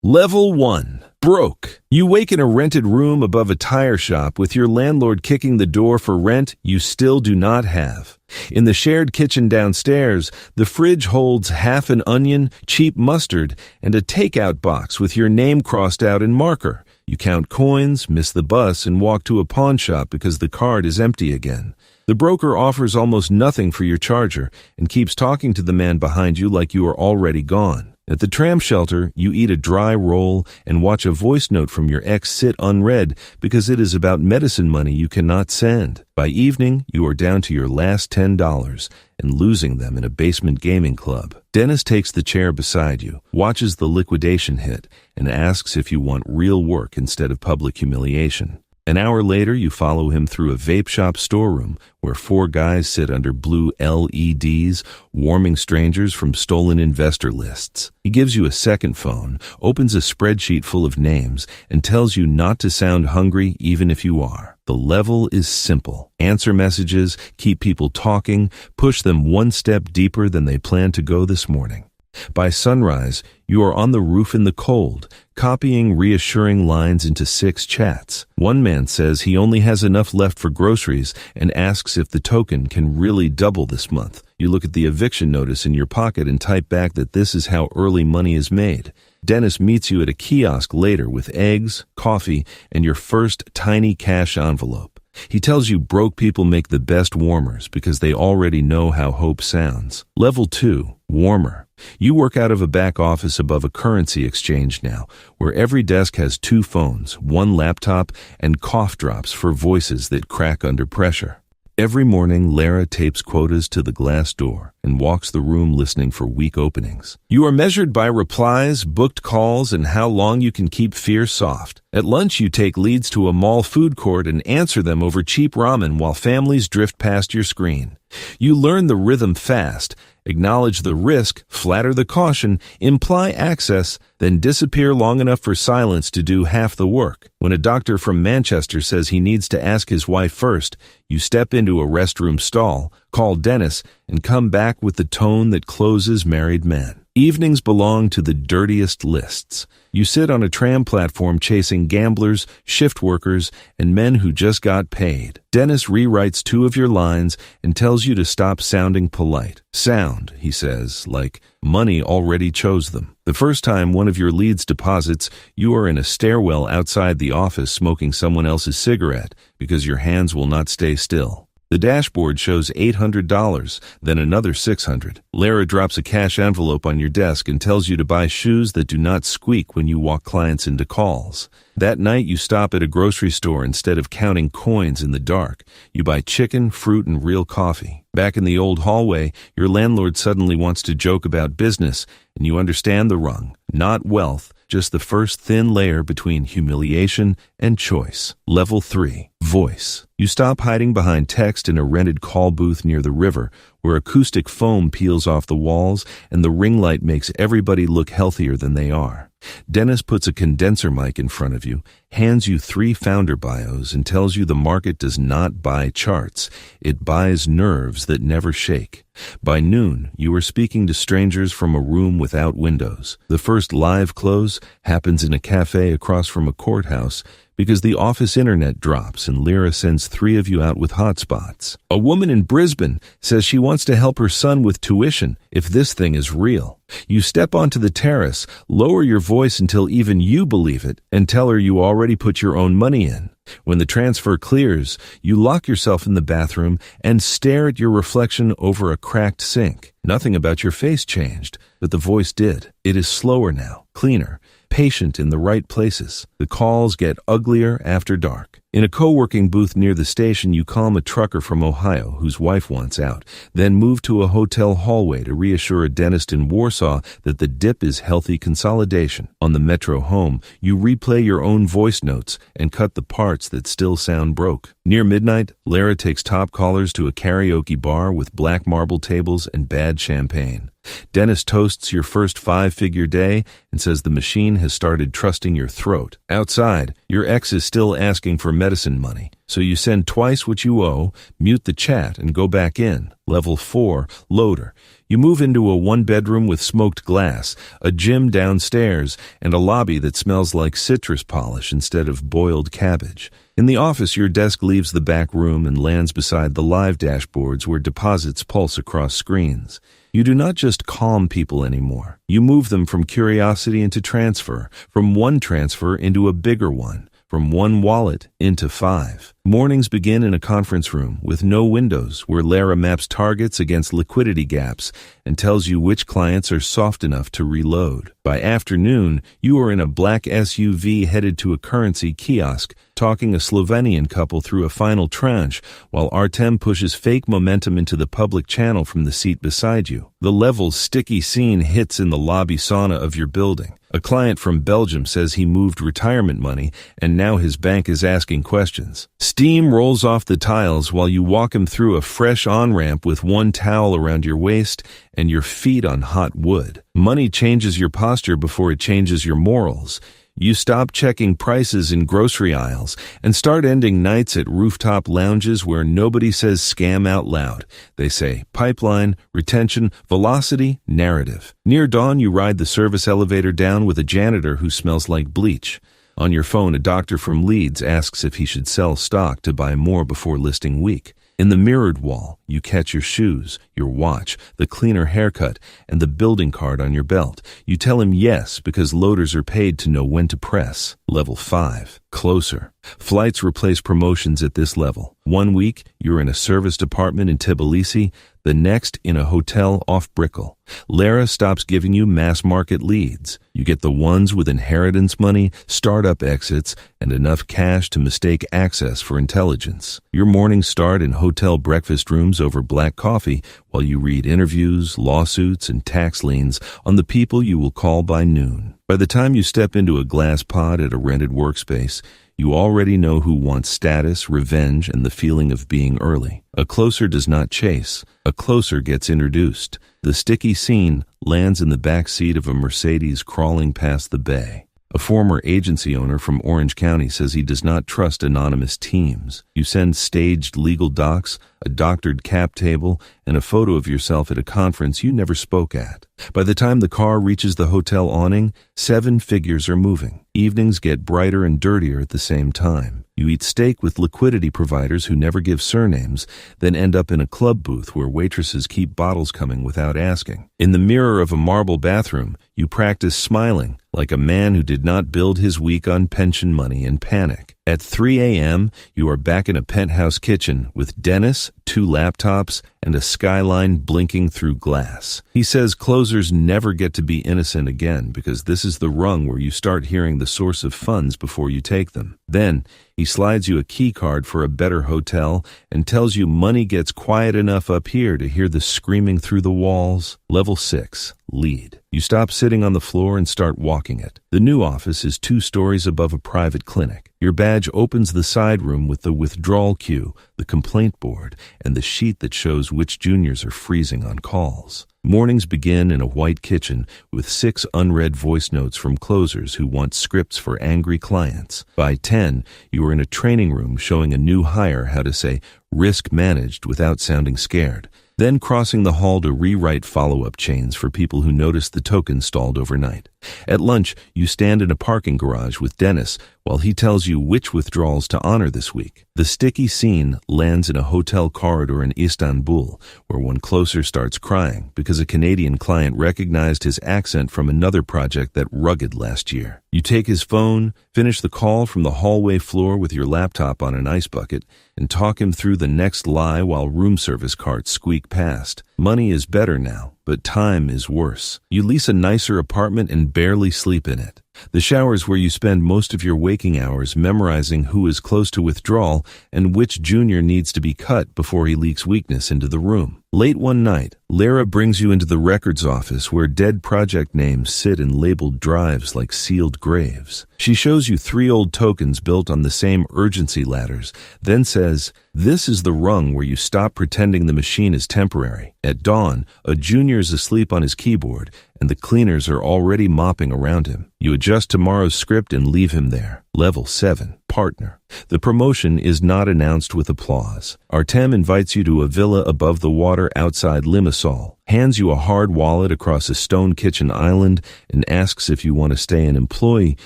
Level 1. Broke. You wake in a rented room above a tire shop with your landlord kicking the door for rent you still do not have. In the shared kitchen downstairs, the fridge holds half an onion, cheap mustard, and a takeout box with your name crossed out in marker. You count coins, miss the bus, and walk to a pawn shop because the card is empty again. The broker offers almost nothing for your charger and keeps talking to the man behind you like you are already gone. At the tram shelter, you eat a dry roll and watch a voice note from your ex sit unread because it is about medicine money you cannot send. By evening, you are down to your last $10 and losing them in a basement gaming club. Dennis takes the chair beside you, watches the liquidation hit, and asks if you want real work instead of public humiliation. An hour later, you follow him through a vape shop storeroom where 4 guys sit under blue LEDs, warming strangers from stolen investor lists. He gives you a second phone, opens a spreadsheet full of names, and tells you not to sound hungry even if you are. The level is simple. Answer messages, keep people talking, push them one step deeper than they planned to go this morning. By sunrise, you are on the roof in the cold, copying reassuring lines into 6 chats. One man says he only has enough left for groceries and asks if the token can really double this month. You look at the eviction notice in your pocket and type back that this is how early money is made. Dennis meets you at a kiosk later with eggs, coffee, and your first tiny cash envelope. He tells you broke people make the best warmers because they already know how hope sounds. Level 2, warmer. You work out of a back office above a currency exchange now, where every desk has 2 phones, 1 laptop, and cough drops for voices that crack under pressure. Every morning, Lara tapes quotas to the glass door and walks the room listening for weak openings. You are measured by replies, booked calls, and how long you can keep fear soft. At lunch, you take leads to a mall food court and answer them over cheap ramen while families drift past your screen. You learn the rhythm fast, acknowledge the risk, flatter the caution, imply access, then disappear long enough for silence to do half the work. When a doctor from Manchester says he needs to ask his wife first, you step into a restroom stall, call Dennis, and come back with the tone that closes married men. Evenings belong to the dirtiest lists. You sit on a tram platform chasing gamblers, shift workers, and men who just got paid. Dennis rewrites 2 of your lines and tells you to stop sounding polite. Sound, he says, like money already chose them. The first time one of your leads deposits, you are in a stairwell outside the office smoking someone else's cigarette because your hands will not stay still. The dashboard shows $800, then another $600. Lara drops a cash envelope on your desk and tells you to buy shoes that do not squeak when you walk clients into calls. That night, you stop at a grocery store instead of counting coins in the dark. You buy chicken, fruit, and real coffee. Back in the old hallway, your landlord suddenly wants to joke about business, and you understand the rung. Not wealth, just the first thin layer between humiliation and choice. Level 3. Voice. You stop hiding behind text in a rented call booth near the river, where acoustic foam peels off the walls and the ring light makes everybody look healthier than they are. Dennis puts a condenser mic in front of you, hands you 3 founder bios, and tells you the market does not buy charts. It buys nerves that never shake. By noon, you are speaking to strangers from a room without windows. The first live close happens in a cafe across from a courthouse because the office internet drops and Lyra sends 3 of you out with hotspots. A woman in Brisbane says she wants to help her son with tuition if this thing is real. You step onto the terrace, lower your voice until even you believe it, and tell her you already put your own money in. When the transfer clears, you lock yourself in the bathroom and stare at your reflection over a cracked sink. Nothing about your face changed, but the voice did. It is slower now, cleaner, patient in the right places. The calls get uglier after dark. In a co-working booth near the station, you calm a trucker from Ohio whose wife wants out, then move to a hotel hallway to reassure a dentist in Warsaw that the dip is healthy consolidation. On the metro home, you replay your own voice notes and cut the parts that still sound broke. Near midnight, Lara takes top callers to a karaoke bar with black marble tables and bad champagne. Dennis toasts your first 5-figure day and says the machine has started trusting your throat. Outside, your ex is still asking for medicine money, So you send twice what you owe, mute the chat, and go back in. Level 4, loader. You move into a one-bedroom with smoked glass, a gym downstairs, and a lobby that smells like citrus polish instead of boiled cabbage. In the office, your desk leaves the back room and lands beside the live dashboards where deposits pulse across screens. You do not just calm people anymore. You move them from curiosity into transfer, from one transfer into a bigger one, from one wallet into 5. Mornings begin in a conference room with no windows where Lara maps targets against liquidity gaps and tells you which clients are soft enough to reload. By afternoon, you are in a black SUV headed to a currency kiosk, talking a Slovenian couple through a final tranche while Artem pushes fake momentum into the public channel from the seat beside you. The level's sticky scene hits in the lobby sauna of your building. A client from Belgium says he moved retirement money and now his bank is asking questions. Steam rolls off the tiles while you walk him through a fresh on-ramp with one towel around your waist and your feet on hot wood. Money changes your posture before it changes your morals. You stop checking prices in grocery aisles and start ending nights at rooftop lounges where nobody says scam out loud. They say pipeline, retention, velocity, narrative. Near dawn, you ride the service elevator down with a janitor who smells like bleach. On your phone, a doctor from Leeds asks if he should sell stock to buy more before listing week. In the mirrored wall, you catch your shoes, your watch, the cleaner haircut, and the building card on your belt. You tell him yes because loaders are paid to know when to press. Level 5. Closer. Flights replace promotions at this level. 1 week, you're in a service department in Tbilisi, the next in a hotel off Brickell. Lara stops giving you mass market leads. You get the ones with inheritance money, startup exits, and enough cash to mistake access for intelligence. Your mornings start in hotel breakfast rooms over black coffee while you read interviews, lawsuits, and tax liens on the people you will call by noon. By the time you step into a glass pod at a rented workspace, you already know who wants status, revenge, and the feeling of being early. A closer does not chase. A closer gets introduced. The sticky scene lands in the back seat of a Mercedes crawling past the bay. A former agency owner from Orange County says he does not trust anonymous teams. You send staged legal docs, a doctored cap table, and a photo of yourself at a conference you never spoke at. By the time the car reaches the hotel awning, 7 figures are moving. Evenings get brighter and dirtier at the same time. You eat steak with liquidity providers who never give surnames, then end up in a club booth where waitresses keep bottles coming without asking. In the mirror of a marble bathroom, you practice smiling, like a man who did not build his week on pension money and panic. At 3 a.m., you are back in a penthouse kitchen with Dennis, 2 laptops, and a skyline blinking through glass. He says closers never get to be innocent again because this is the rung where you start hearing the source of funds before you take them. Then, he slides you a key card for a better hotel and tells you money gets quiet enough up here to hear the screaming through the walls. Level 6. Lead. You stop sitting on the floor and start walking it. The new office is 2 stories above a private clinic. Your badge opens the side room with the withdrawal queue, the complaint board, and the sheet that shows which juniors are freezing on calls. Mornings begin in a white kitchen with 6 unread voice notes from closers who want scripts for angry clients. By 10, you are in a training room showing a new hire how to say risk managed without sounding scared. Then crossing the hall to rewrite follow-up chains for people who noticed the token stalled overnight. At lunch, you stand in a parking garage with Dennis while he tells you which withdrawals to honor this week. The sticky scene lands in a hotel corridor in Istanbul, where one closer starts crying because a Canadian client recognized his accent from another project that rugged last year. You take his phone, finish the call from the hallway floor with your laptop on an ice bucket, and talk him through the next lie while room service carts squeak past. Money is better now, but time is worse. You lease a nicer apartment and barely sleep in it. The shower's where you spend most of your waking hours memorizing who is close to withdrawal and which junior needs to be cut before he leaks weakness into the room. Late one night, Lara brings you into the records office where dead project names sit in labeled drives like sealed graves. She shows you 3 old tokens built on the same urgency ladders, then says, "This is the rung where you stop pretending the machine is temporary." At dawn, a junior is asleep on his keyboard, and the cleaners are already mopping around him. You adjust tomorrow's script and leave him there. Level 7. partner. The promotion is not announced with applause. Artem invites you to a villa above the water outside Limassol, hands you a hard wallet across a stone kitchen island, and asks if you want to stay an employee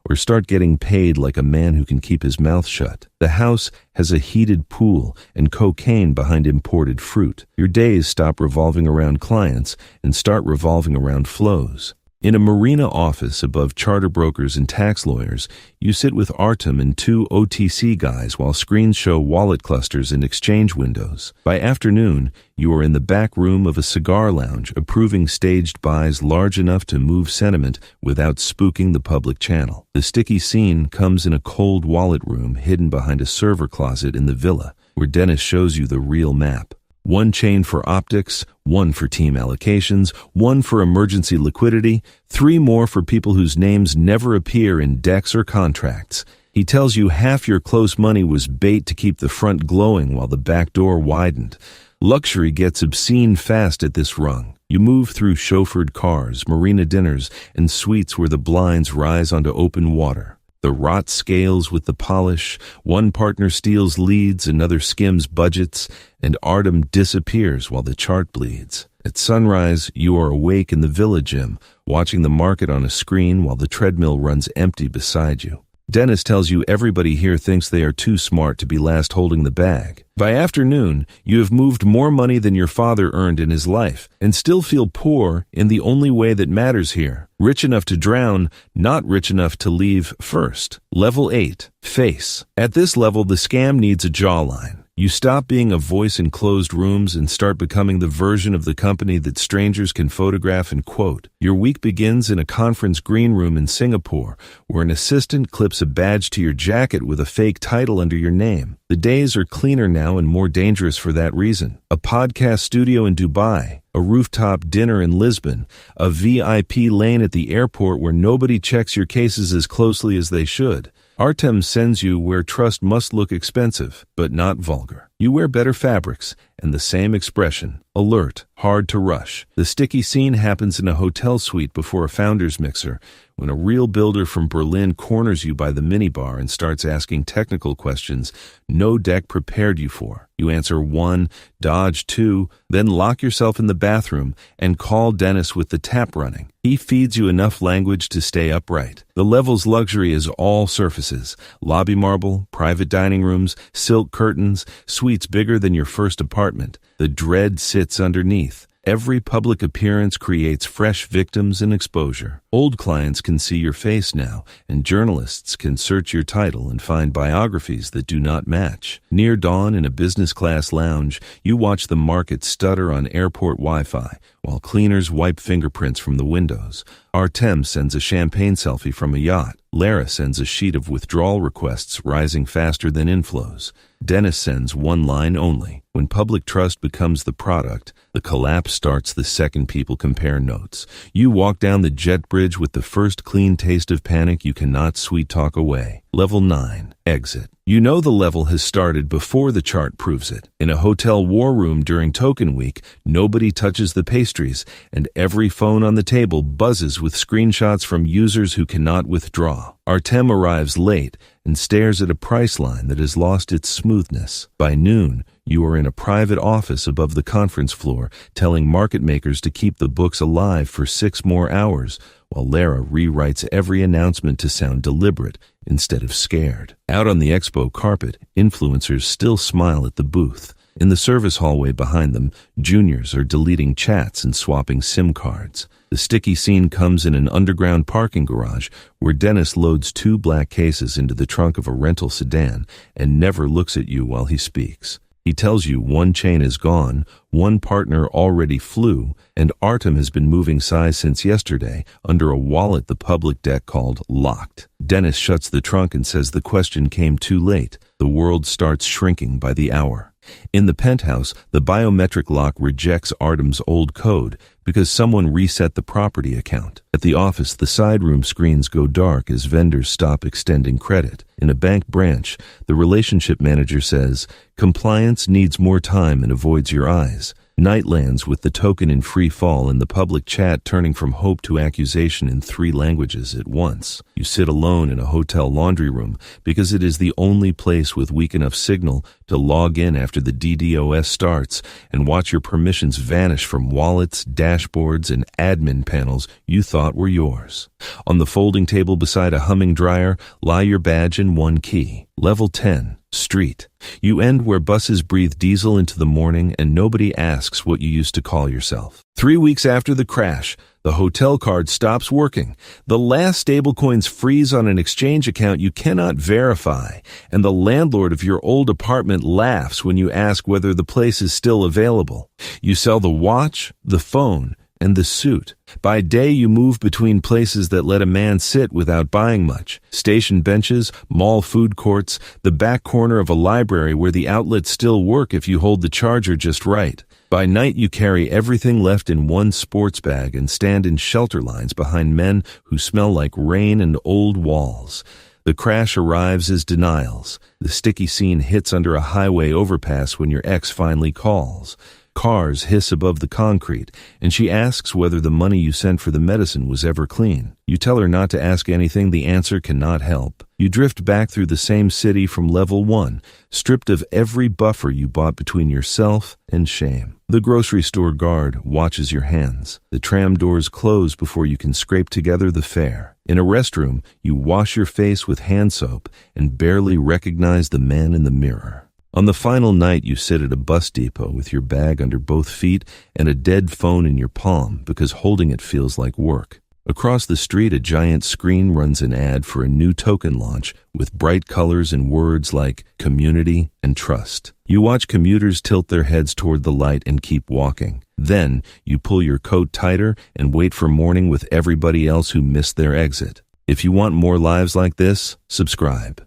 or start getting paid like a man who can keep his mouth shut. The house has a heated pool and cocaine behind imported fruit. Your days stop revolving around clients and start revolving around flows. In a marina office above charter brokers and tax lawyers, you sit with Artem and two OTC guys while screens show wallet clusters and exchange windows. By afternoon, you are in the back room of a cigar lounge approving staged buys large enough to move sentiment without spooking the public channel. The sticky scene comes in a cold wallet room hidden behind a server closet in the villa, where Dennis shows you the real map. One chain for optics, one for team allocations, one for emergency liquidity, 3 more for people whose names never appear in decks or contracts. He tells you half your close money was bait to keep the front glowing while the back door widened. Luxury gets obscene fast at this rung. You move through chauffeured cars, marina dinners, and suites where the blinds rise onto open water. The rot scales with the polish, one partner steals leads, another skims budgets, and Artem disappears while the chart bleeds. At sunrise, you are awake in the villa gym, watching the market on a screen while the treadmill runs empty beside you. Dennis tells you everybody here thinks they are too smart to be last holding the bag. By afternoon, you have moved more money than your father earned in his life, and still feel poor in the only way that matters here. Rich enough to drown, not rich enough to leave first. Level 8. Face. At this level, the scam needs a jawline. You stop being a voice in closed rooms and start becoming the version of the company that strangers can photograph and quote. Your week begins in a conference green room in Singapore, where an assistant clips a badge to your jacket with a fake title under your name. The days are cleaner now and more dangerous for that reason. A podcast studio in Dubai, a rooftop dinner in Lisbon, a VIP lane at the airport where nobody checks your cases as closely as they should. Artem sends you where trust must look expensive, but not vulgar. You wear better fabrics, and the same expression, alert, hard to rush. The sticky scene happens in a hotel suite before a founder's mixer, when a real builder from Berlin corners you by the minibar and starts asking technical questions no deck prepared you for. You answer 1, dodge 2, then lock yourself in the bathroom and call Dennis with the tap running. He feeds you enough language to stay upright. The level's luxury is all surfaces: lobby marble, private dining rooms, silk curtains, suites bigger than your first apartment. The dread sits underneath. Every public appearance creates fresh victims and exposure. Old clients can see your face now, and journalists can search your title and find biographies that do not match. Near dawn in a business-class lounge, you watch the market stutter on airport Wi-Fi, while cleaners wipe fingerprints from the windows. Artem sends a champagne selfie from a yacht. Lara sends a sheet of withdrawal requests rising faster than inflows. Dennis sends one line only. When public trust becomes the product, the collapse starts the second people compare notes. You walk down the jet bridge with the first clean taste of panic you cannot sweet talk away. Level 9. Exit. You know the level has started before the chart proves it. In a hotel war room during token week, nobody touches the pastries, and every phone on the table buzzes with screenshots from users who cannot withdraw. Artem arrives late and stares at a price line that has lost its smoothness. By noon, you are in a private office above the conference floor, telling market makers to keep the books alive for 6 more hours, while Lara rewrites every announcement to sound deliberate instead of scared. Out on the expo carpet, influencers still smile at the booth. In the service hallway behind them, juniors are deleting chats and swapping SIM cards. The sticky scene comes in an underground parking garage where Dennis loads 2 black cases into the trunk of a rental sedan and never looks at you while he speaks. He tells you one chain is gone, one partner already flew, and Artem has been moving size since yesterday under a wall at the public deck called Locked. Dennis shuts the trunk and says the question came too late. The world starts shrinking by the hour. In the penthouse, the biometric lock rejects Artem's old code because someone reset the property account. At the office, the side room screens go dark as vendors stop extending credit. In a bank branch, the relationship manager says, "Compliance needs more time and avoids your eyes." Night lands with the token in free fall and the public chat turning from hope to accusation in 3 languages at once. You sit alone in a hotel laundry room because it is the only place with weak enough signal to log in after the DDoS starts and watch your permissions vanish from wallets, dashboards, and admin panels you thought were yours. On the folding table beside a humming dryer lie your badge and 1 key. Level 10, Street. You end where buses breathe diesel into the morning and nobody asks what you used to call yourself. 3 weeks after the crash, the hotel card stops working. The last stablecoins freeze on an exchange account you cannot verify, and the landlord of your old apartment laughs when you ask whether the place is still available. You sell the watch, the phone, and the suit. By day, you move between places that let a man sit without buying much. Station benches, mall food courts, the back corner of a library where the outlets still work if you hold the charger just right. By night, you carry everything left in 1 sports bag and stand in shelter lines behind men who smell like rain and old walls. The crash arrives as denials. The sticky scene hits under a highway overpass when your ex finally calls. Cars hiss above the concrete, and she asks whether the money you sent for the medicine was ever clean. You tell her not to ask anything, the answer cannot help. You drift back through the same city from level 1, stripped of every buffer you bought between yourself and shame. The grocery store guard watches your hands. The tram doors close before you can scrape together the fare. In a restroom, you wash your face with hand soap and barely recognize the man in the mirror. On the final night, you sit at a bus depot with your bag under both feet and a dead phone in your palm because holding it feels like work. Across the street, a giant screen runs an ad for a new token launch with bright colors and words like community and trust. You watch commuters tilt their heads toward the light and keep walking. Then, you pull your coat tighter and wait for morning with everybody else who missed their exit. If you want more lives like this, subscribe.